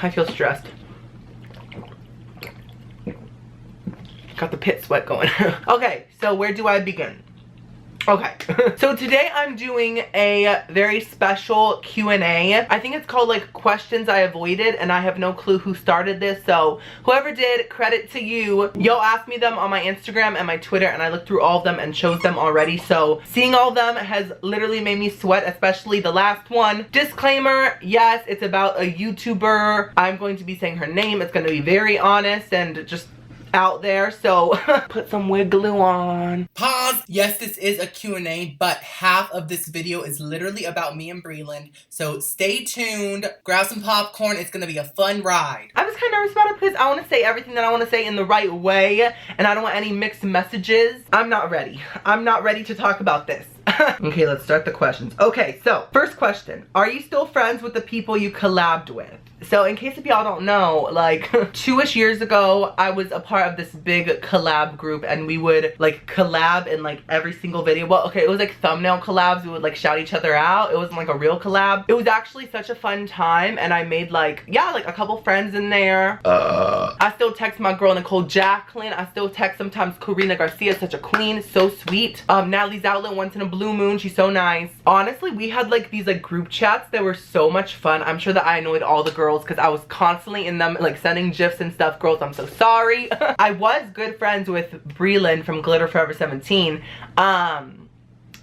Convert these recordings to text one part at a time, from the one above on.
I feel stressed. Got the pit sweat going. Okay, so where do I begin? Okay, so today I'm doing a very special Q&A. I think it's called like questions I avoided, and I have no clue who started this, so whoever did, credit to you. Y'all asked me them on my Instagram and my Twitter, and I looked through all of them and chose them already, so seeing all of them has literally made me sweat, especially the last one. Disclaimer, yes, it's about a YouTuber. I'm going to be saying her name. It's going to be very honest and just out there, so put some wig glue on. Pause. Yes, this is a Q&A, but half of this video is literally about me and Breland, so stay tuned, grab some popcorn, it's gonna be a fun ride. I'm just kind of nervous about it because I want to say everything that I want to say in the right way, and I don't want any mixed messages. I'm not ready to talk about this. Okay, let's start the questions. Okay, so first question, are you still friends with the people you collabed with? So in case if y'all don't know, like 2-ish years ago, I was a part of this big collab group, and we would like collab in like every single video. Well, okay, it was like thumbnail collabs. We would like shout each other out. It wasn't like a real collab. It was actually such a fun time, and I made like, yeah, like a couple friends in there. I still text my girl Nicole Jacqueline. I still text sometimes Karina Garcia, such a queen, so sweet. Natalie's Outlet once in a blue moon, she's so nice. Honestly, we had like these like group chats that were so much fun. I'm sure that I annoyed all the girls because I was constantly in them like sending gifs and stuff. Girls, I'm so sorry. I was good friends with Breland from Glitterforever17,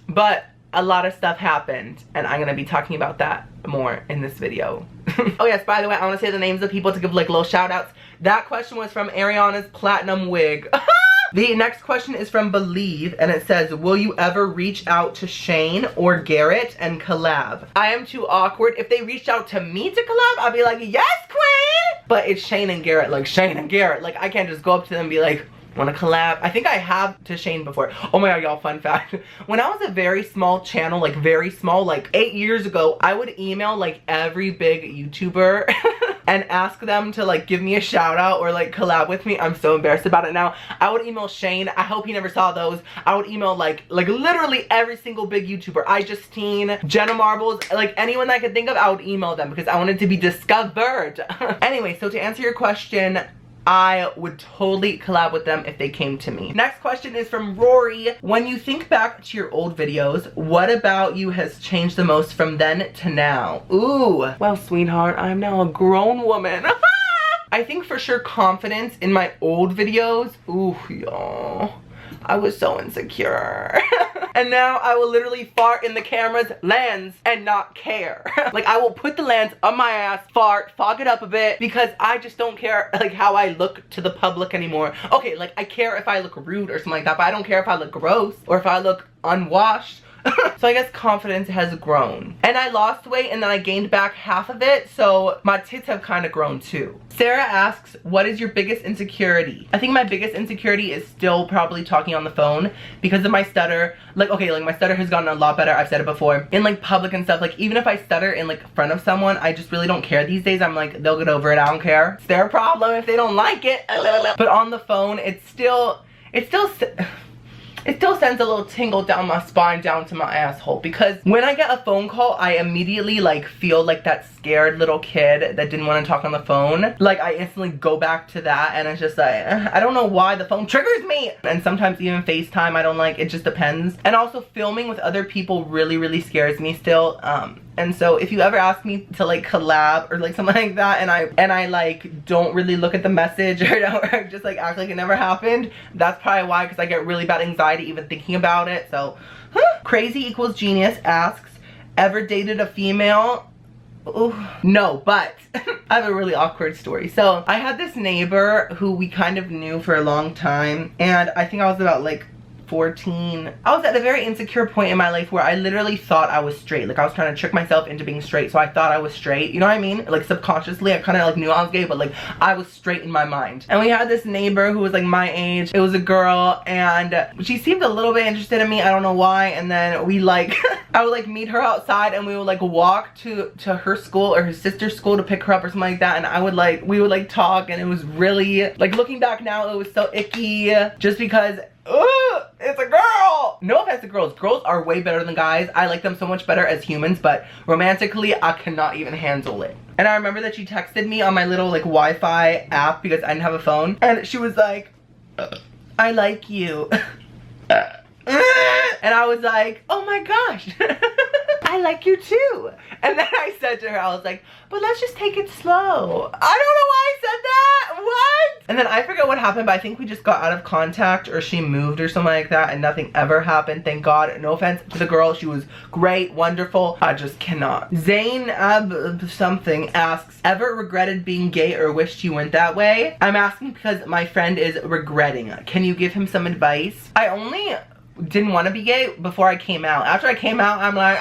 but a lot of stuff happened, and I'm gonna be talking about that more in this video. Oh yes, by the way, I want to say the names of people to give like little shout outs. That question was from Ariana's platinum wig. The next question is from Believe, and it says, will you ever reach out to Shane or Garrett and collab? I am too awkward. If they reached out to me to collab, I'd be like, yes, queen! But it's Shane and Garrett, like Shane and Garrett. Like, I can't just go up to them and be like, wanna collab? I think I have to Shane before. Oh my god, y'all, fun fact. When I was a very small channel, like very small, like 8 years ago, I would email like every big YouTuber and ask them to like give me a shout out or like collab with me. I'm so embarrassed about it now. I would email Shane. I hope he never saw those. I would email like literally every single big YouTuber. Justine, Jenna Marbles, like anyone that I could think of, I would email them because I wanted to be discovered. Anyway, so to answer your question, I would totally collab with them if they came to me. Next question is from Rory. When you think back to your old videos, what about you has changed the most from then to now? Ooh, well, sweetheart, I'm now a grown woman. I think for sure confidence in my old videos. Ooh, y'all, I was so insecure. And now I will literally fart in the camera's lens and not care. Like, I will put the lens on my ass, fart, fog it up a bit, because I just don't care like how I look to the public anymore. Okay, like I care if I look rude or something like that, but I don't care if I look gross or if I look unwashed. So I guess confidence has grown. And I lost weight and then I gained back half of it, so my tits have kind of grown too. Sarah asks, what is your biggest insecurity? I think my biggest insecurity is still probably talking on the phone because of my stutter. Like, okay, like my stutter has gotten a lot better. I've said it before. In like public and stuff, like even if I stutter in like front of someone, I just really don't care these days. I'm like, they'll get over it. I don't care. It's their problem if they don't like it. But on the phone, it still sends a little tingle down my spine, down to my asshole, because when I get a phone call, I immediately like feel like that scared little kid that didn't want to talk on the phone. Like I instantly go back to that, and it's just like, I don't know why the phone triggers me. And sometimes even FaceTime, I don't like, it just depends. And also filming with other people really scares me still. And so if you ever ask me to like collab or like something like that, and I like don't really look at the message or just like act like it never happened, that's probably why, because I get really bad anxiety even thinking about it. So Crazy Equals Genius asks, ever dated a female? Ooh, no, but I have a really awkward story. So I had this neighbor who we kind of knew for a long time, and I think I was about like 14. I was at a very insecure point in my life where I literally thought I was straight. Like I was trying to trick myself into being straight, so I thought I was straight, you know what I mean? Like subconsciously I kind of like knew I was gay, but like I was straight in my mind. And we had this neighbor who was like my age. It was a girl, and she seemed a little bit interested in me, I don't know why. And then we like I would like meet her outside, and we would like walk to her school or her sister's school to pick her up or something like that, and we would like talk, and it was really like, looking back now, it was so icky just because ugh, it's a girl. No offense to girls. Girls are way better than guys. I like them so much better as humans, but romantically, I cannot even handle it. And I remember that she texted me on my little like Wi-Fi app because I didn't have a phone. And she was like, I like you. And I was like, oh my gosh, I like you too. And then I said to her, I was like, but let's just take it slow. I don't know why I said that. What? And then I forget what happened, but I think we just got out of contact or she moved or something like that and nothing ever happened. Thank God. No offense to the girl. She was great, wonderful. I just cannot. Zainab something asks, ever regretted being gay or wished you went that way? I'm asking because my friend is regretting. Can you give him some advice? I only didn't want to be gay before I came out. After I came out, I'm like,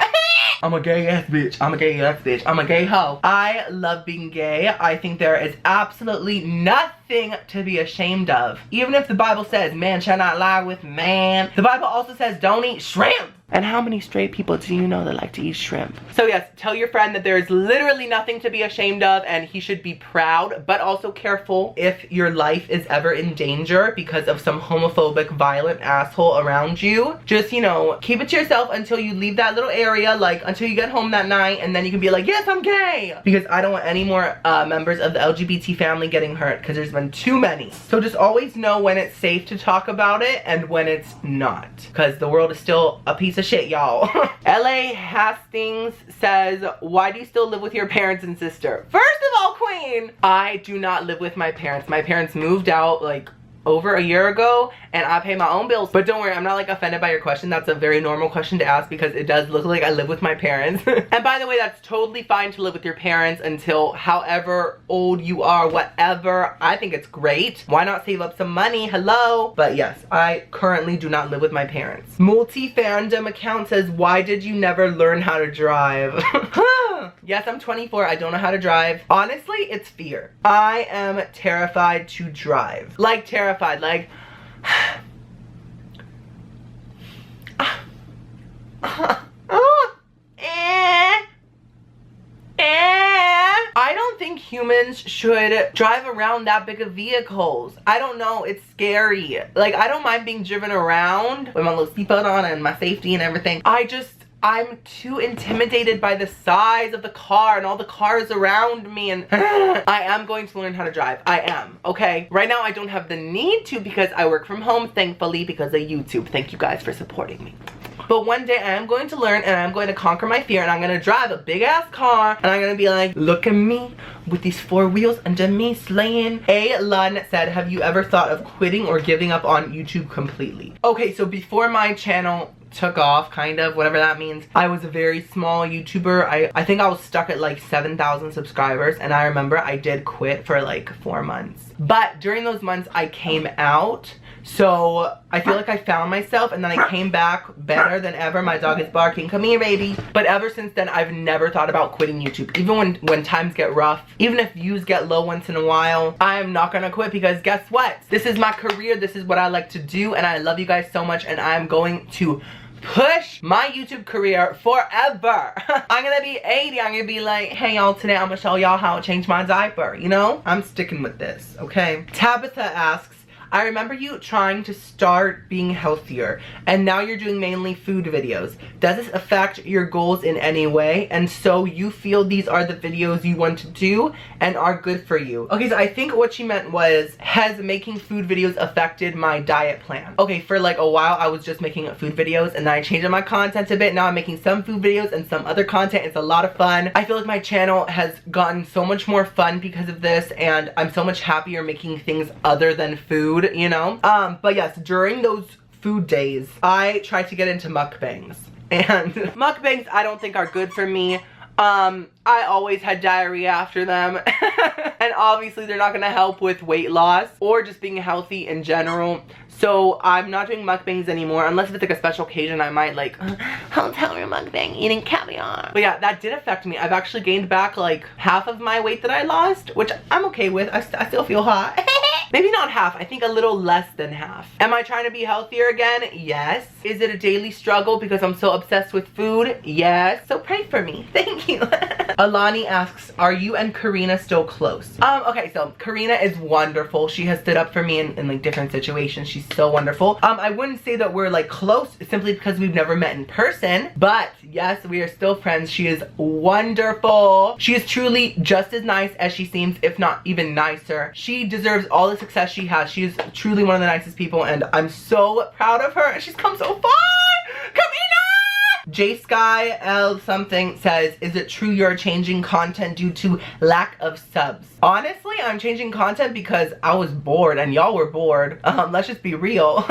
I'm a gay ass bitch. I'm a gay ass bitch. I'm a gay hoe. I love being gay. I think there is absolutely nothing to be ashamed of. Even if the Bible says man shall not lie with man, the Bible also says don't eat shrimp. And how many straight people do you know that like to eat shrimp? So yes, tell your friend that there is literally nothing to be ashamed of and he should be proud, but also careful if your life is ever in danger because of some homophobic, violent asshole around you. Just, you know, keep it to yourself until you leave that little area, like until you get home that night, and then you can be like, yes, I'm gay. Because I don't want any more members of the LGBT family getting hurt because there's been too many. So just always know when it's safe to talk about it and when it's not. Because the world is still a piece of shit, y'all. LA Hastings says, why do you still live with your parents and sister? First of all, queen, I do not live with my parents. My parents moved out like over a year ago and I pay my own bills. But don't worry, I'm not like offended by your question. That's a very normal question to ask because it does look like I live with my parents. And by the way, that's totally fine to live with your parents until however old you are, whatever. I think it's great. Why not save up some money? Hello? But yes, I currently do not live with my parents. Multi-fandom account says, why did you never learn how to drive? Yes, I'm 24. I don't know how to drive. Honestly, it's fear. I am terrified to drive. Like terrified, like I don't think humans should drive around that big of vehicles. I don't know, it's scary. Like, I don't mind being driven around with my little seatbelt on and my safety and everything. I'm too intimidated by the size of the car and all the cars around me, and I am going to learn how to drive. I am, okay? Right now I don't have the need to because I work from home, thankfully, because of YouTube. Thank you guys for supporting me. But one day I am going to learn and I'm going to conquer my fear and I'm going to drive a big ass car and I'm going to be like, look at me with these 4 wheels under me slaying. A. Lun said, have you ever thought of quitting or giving up on YouTube completely? Okay, so before my channel took off, kind of, whatever that means, I was a very small YouTuber. I think I was stuck at like 7,000 subscribers, and I remember I did quit for like 4 months. But during those months I came out, so I feel like I found myself, and then I came back better than ever. My dog is barking, come here baby. But ever since then I've never thought about quitting YouTube. Even when times get rough, even if views get low once in a while, I'm not gonna quit because guess what? This is my career, this is what I like to do, and I love you guys so much, and I'm going to push my YouTube career forever. I'm gonna be 80, I'm gonna be like, hey y'all, today I'm gonna show y'all how to change my diaper, you know? I'm sticking with this, okay? Tabitha asks, I remember you trying to start being healthier, and now you're doing mainly food videos. Does this affect your goals in any way? And so you feel these are the videos you want to do and are good for you? Okay, so I think what she meant was, has making food videos affected my diet plan? Okay, for like a while I was just making food videos, and then I changed up my content a bit. Now I'm making some food videos and some other content. It's a lot of fun. I feel like my channel has gotten so much more fun because of this, and I'm so much happier making things other than food, you know? But yes, during those food days, I tried to get into mukbangs. And mukbangs I don't think are good for me. I always had diarrhea after them. And obviously they're not gonna help with weight loss or just being healthy in general. So I'm not doing mukbangs anymore, unless if it's like a special occasion. I might like, I'll tell your mukbang eating caviar. But yeah, that did affect me. I've actually gained back like half of my weight that I lost, which I'm okay with. I still feel hot. Maybe not half, I think a little less than half. Am I trying to be healthier again? Yes. Is it a daily struggle because I'm so obsessed with food? Yes. So pray for me. Thank you. Alani asks, are you and Karina still close? Okay, so Karina is wonderful. She has stood up for me in like different situations. She's so wonderful. I wouldn't say that we're like close simply because we've never met in person, but yes, we are still friends. She is wonderful. She is truly just as nice as she seems, if not even nicer. She deserves all the success she has. She is truly one of the nicest people, and I'm so proud of her. She's come so far. Karina! J Sky L something says, is it true you're changing content due to lack of subs? Honestly, I'm changing content because I was bored and y'all were bored. Let's just be real.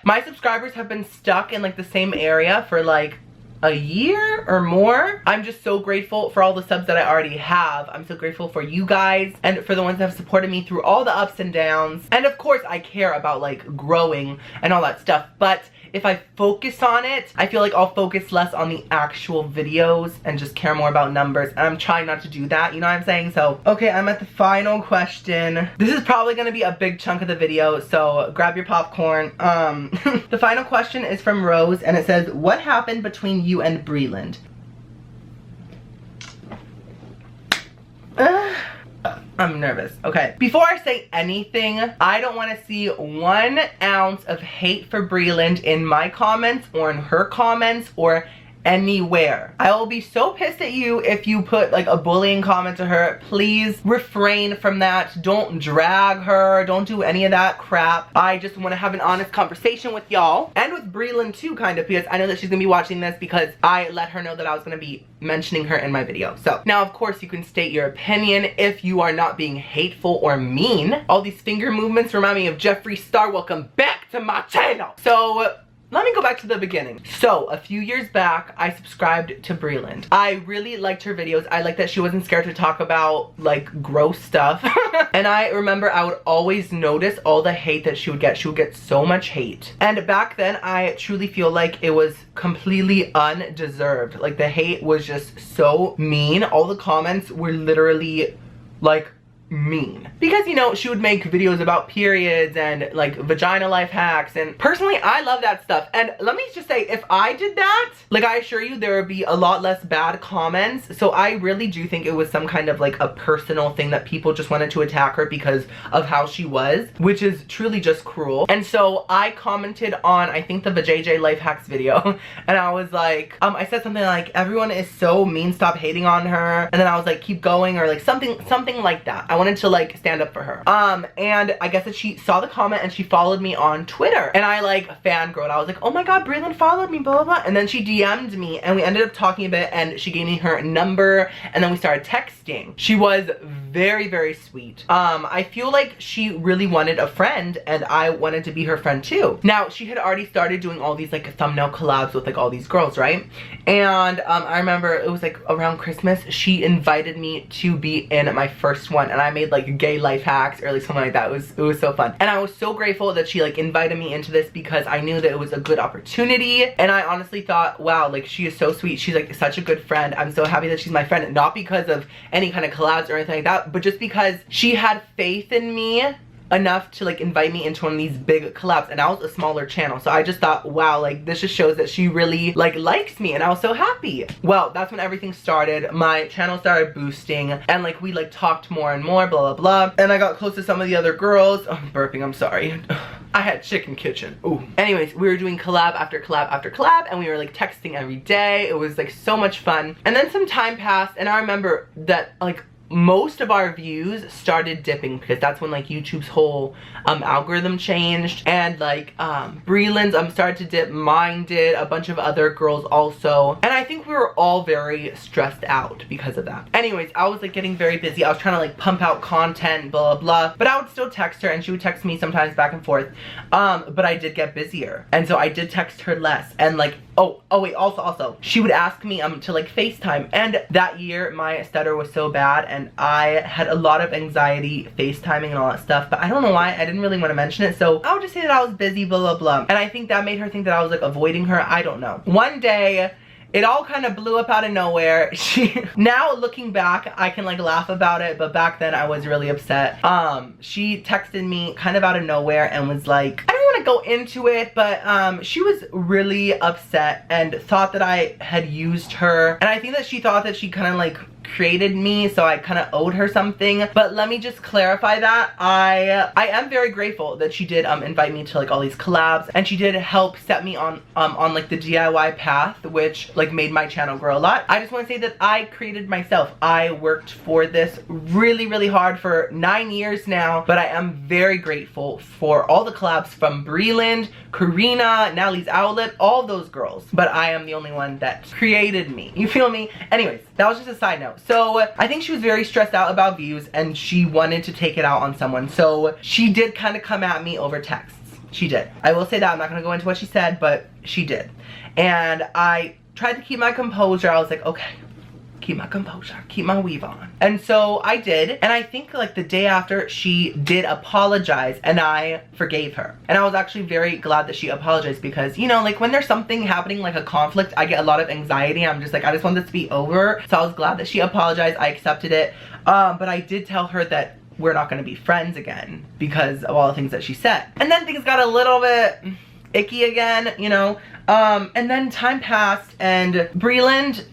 My subscribers have been stuck in like the same area for like a year or more. I'm just so grateful for all the subs that I already have. I'm so grateful for you guys and for the ones that have supported me through all the ups and downs. And of course, I care about like growing and all that stuff, but if I focus on it, I feel like I'll focus less on the actual videos and just care more about numbers. And I'm trying not to do that, you know what I'm saying? So, okay, I'm at the final question. This is probably gonna be a big chunk of the video, so grab your popcorn. The final question is from Rose, and it says, what happened between you and Breland? I'm nervous. Okay. Before I say anything, I don't want to see 1 ounce of hate for Breland in my comments or in her comments or anywhere. I will be so pissed at you if you put like a bullying comment to her. Please refrain from that. Don't drag her. Don't do any of that crap. I just want to have an honest conversation with y'all and with Breland too, kind of, because I know that she's gonna be watching this because I let her know that I was gonna be mentioning her in my video. So now of course you can state your opinion if you are not being hateful or mean. All these finger movements remind me of Jeffree Star. Welcome back to my channel. So let me go back to the beginning. So, a few years back, I subscribed to Breland. I really liked her videos. I liked that she wasn't scared to talk about, like, gross stuff. And I remember I would always notice all the hate that she would get. She would get so much hate. And back then, I truly feel like it was completely undeserved. Like, the hate was just so mean. All the comments were literally, like, mean, because you know she would make videos about periods and like vagina life hacks, and personally I love that stuff. And let me just say, if I did that, like, I assure you there would be a lot less bad comments. So I really do think it was some kind of like a personal thing that people just wanted to attack her because of how she was, which is truly just cruel. And so I commented on, I think, the VJJ life hacks video, and I was like, I said something like, everyone is so mean, stop hating on her. And then I was like, keep going, or like something like that. I wanted to like stand up for her. And I guess that she saw the comment and she followed me on Twitter, and I like fangirled. I was like, oh my god, Breland followed me, blah blah blah. And then she DM'd me and we ended up talking a bit, and she gave me her number, and then we started texting. She was very, very sweet. I feel like she really wanted a friend, and I wanted to be her friend too. Now, she had already started doing all these like thumbnail collabs with like all thes girls, right? And I remember it was like around Christmas, she invited me to be in my first one, and I made like gay life hacks or like something like that. It was so fun, and I was so grateful that she like invited me into this because I knew that it was a good opportunity. And I honestly thought, wow, like, she is so sweet. She's like such a good friend. I'm so happy that she's my friend, not because of any kind of collabs or anything like that, but just because she had faith in me enough to like invite me into one of these big collabs, and I was a smaller channel. So I just thought, wow, like, this just shows that she really like likes me, and I was so happy. Well, that's when everything started. My channel started boosting, and like we like talked more and more, blah blah blah, and I got close to some of the other girls. Oh, I'm burping, I'm sorry. I had chicken kitchen. Ooh. Anyways, we were doing collab after collab after collab, and we were like texting every day. It was like so much fun. And then some time passed, and I remember that like most of our views started dipping because that's when like YouTube's whole algorithm changed, and like Breland's started to dip, mine did, a bunch of other girls also, and I think we were all very stressed out because of that. Anyways, I was like getting very busy. I was trying to like pump out content, blah blah blah, but I would still text her, and she would text me sometimes back and forth. But I did get busier, and so I did text her less. And like, oh wait, also she would ask me to like FaceTime, and that year my stutter was so bad and I had a lot of anxiety FaceTiming and all that stuff, but I don't know why. I didn't really want to mention it, so I would just say that I was busy, blah blah blah. And I think that made her think that I was like avoiding her. I don't know. One day it all kind of blew up out of nowhere. Now looking back, I can like laugh about it, but back then I was really upset. She texted me kind of out of nowhere and was like, I don't want to go into it, but she was really upset and thought that I had used her. And I think that she thought that she kind of like created me, so I kind of owed her something. But let me just clarify that I am very grateful that she did invite me to like all these collabs, and she did help set me on like the DIY path, which like made my channel grow a lot. I just want to say that I created myself. I worked for this really hard for 9 years now, but I am very grateful for all the collabs from Breland, Karina, Natalie's Outlet, all those girls. But I am the only one that created me. You feel me? Anyways, that was just a side note. So I think she was very stressed out about views and she wanted to take it out on someone. So she did kind of come at me over texts. She did. I will say that. I'm not going to go into what she said, but she did. And I tried to keep my composure. I was like, okay, keep my composure, keep my weave on. And so I did, and I think like the day after she did apologize and I forgave her. And I was actually very glad that she apologized because, you know, like when there's something happening like a conflict, I get a lot of anxiety. I'm just like, I just want this to be over. So I was glad that she apologized. I accepted it. But I did tell her that we're not going to be friends again because of all the things that she said. And then things got a little bit icky again, you know. And then time passed and Breland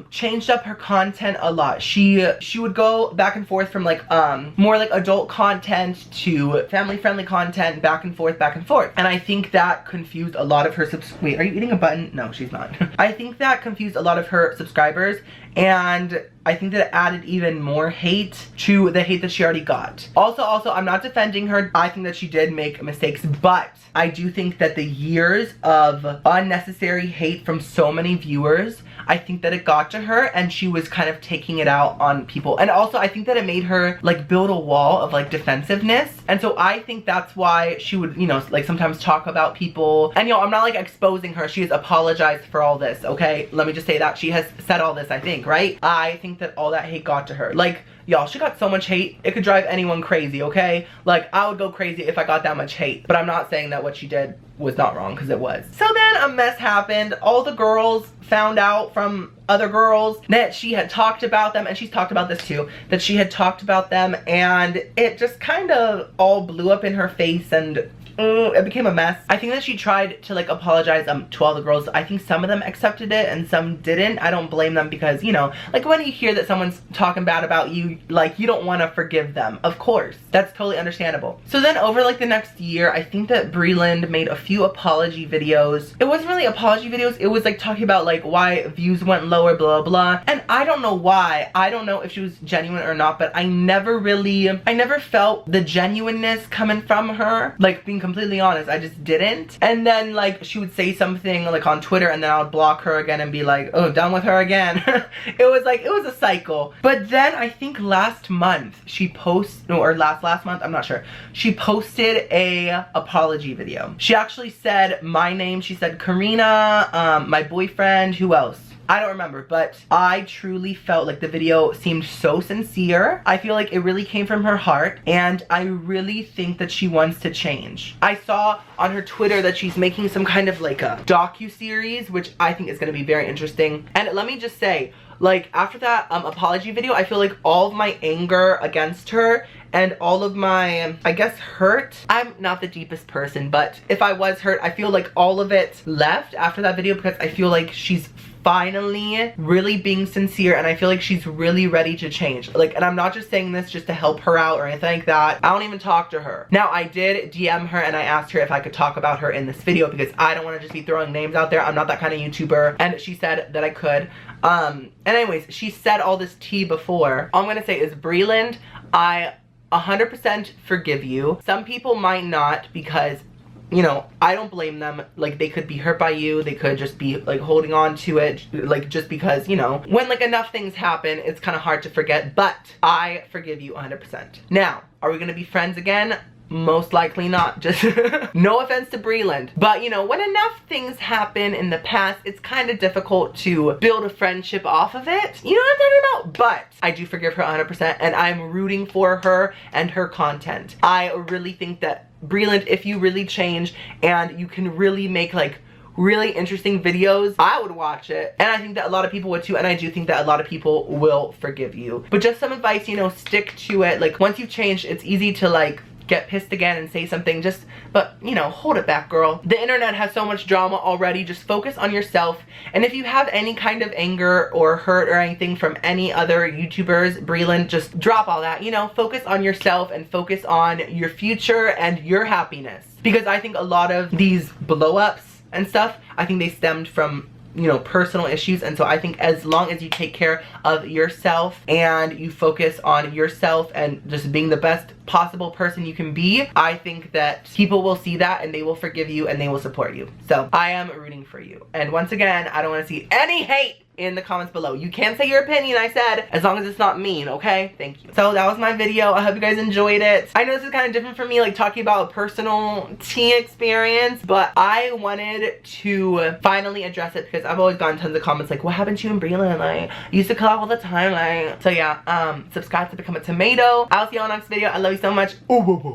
changed up her content a lot. She would go back and forth from like more like adult content to family friendly content, back and forth. And I think that confused a lot of her wait, are you eating a button? No, she's not. I think that confused a lot of her subscribers, and I think that it added even more hate to the hate that she already got. Also, I'm not defending her. I think that she did make mistakes, but I do think that the years of unnecessary hate from so many viewers, I think that it got to her and she was kind of taking it out on people. And also I think that it made her like build a wall of like defensiveness. And so I think that's why she would, you know, like sometimes talk about people. And you know, I'm not like exposing her. She has apologized for all this, okay? Let me just say that. She has said all this, I think, right? I think that all that hate got to her. Like, y'all, she got so much hate, it could drive anyone crazy, okay? Like, I would go crazy if I got that much hate. But I'm not saying that what she did was not wrong, because it was. So then a mess happened. All the girls found out from other girls that she had talked about them, and she's talked about this too, that she had talked about them, and it just kind of all blew up in her face, and it became a mess. I think that she tried to like apologize to all the girls. I think some of them accepted it and some didn't. I don't blame them because, you know, like when you hear that someone's talking bad about you, like you don't want to forgive them. Of course, that's totally understandable. So then over like the next year, I think that Breland made a few apology videos. It wasn't really apology videos. It was like talking about like why views went lower, blah, blah. And I don't know why. I don't know if she was genuine or not, but I never felt the genuineness coming from her. Like being completely honest, I just didn't. And then like she would say something like on Twitter and then I would block her again and be like, oh, done with her again. It was a cycle. But then I think last month she posted, or last month, I'm not sure, she posted a apology video. She actually said my name. She said Karina, my boyfriend, who else? I don't remember, but I truly felt like the video seemed so sincere. I feel like it really came from her heart, and I really think that she wants to change. I saw on her Twitter that she's making some kind of like a docu-series, which I think is going to be very interesting. And let me just say, like after that apology video, I feel like all of my anger against her and all of my, I guess, hurt. I'm not the deepest person, but if I was hurt, I feel like all of it left after that video because I feel like she's finally really being sincere and I feel like she's really ready to change. Like, and I'm not just saying this just to help her out or anything like that. I don't even talk to her. Now, I did DM her and I asked her if I could talk about her in this video because I don't want to just be throwing names out there. I'm not that kind of YouTuber. And she said that I could. And anyways, she said all this tea before. All I'm gonna say is, Breland, I 100% forgive you. Some people might not because, you know, I don't blame them. Like, they could be hurt by you. They could just be, like, holding on to it. Like, just because, you know, when, like, enough things happen, it's kind of hard to forget. But I forgive you 100%. Now, are we going to be friends again? Most likely not. Just no offense to Breland. But, you know, when enough things happen in the past, it's kind of difficult to build a friendship off of it. You know what I'm talking about? But I do forgive her 100%, and I'm rooting for her and her content. I really think that Breland, if you really change and you can really make like really interesting videos, I would watch it. And I think that a lot of people would too, and I do think that a lot of people will forgive you. But just some advice, you know, stick to it. Like, once you've changed, it's easy to like get pissed again and say something, but you know, hold it back, girl. The internet has so much drama already. Just focus on yourself. And if you have any kind of anger or hurt or anything from any other YouTubers, Breland, just drop all that, you know, focus on yourself and focus on your future and your happiness. Because I think a lot of these blow-ups and stuff, I think they stemmed from, you know, personal issues. And so I think as long as you take care of yourself and you focus on yourself and just being the best possible person you can be, I think that people will see that and they will forgive you and they will support you. So I am rooting for you. And once again, I don't want to see any hate in the comments below. You can say your opinion, I said, as long as it's not mean, okay? Thank you. So that was my video. I hope you guys enjoyed it. I know this is kind of different for me, like talking about a personal tea experience, but I wanted to finally address it because I've always gotten tons of comments like, what happened to you and Breland? Like, you used to collab all the time. Like, so yeah, subscribe to become a tomato. I'll see you on the next video. I love you so much. Ooh, ooh, ooh.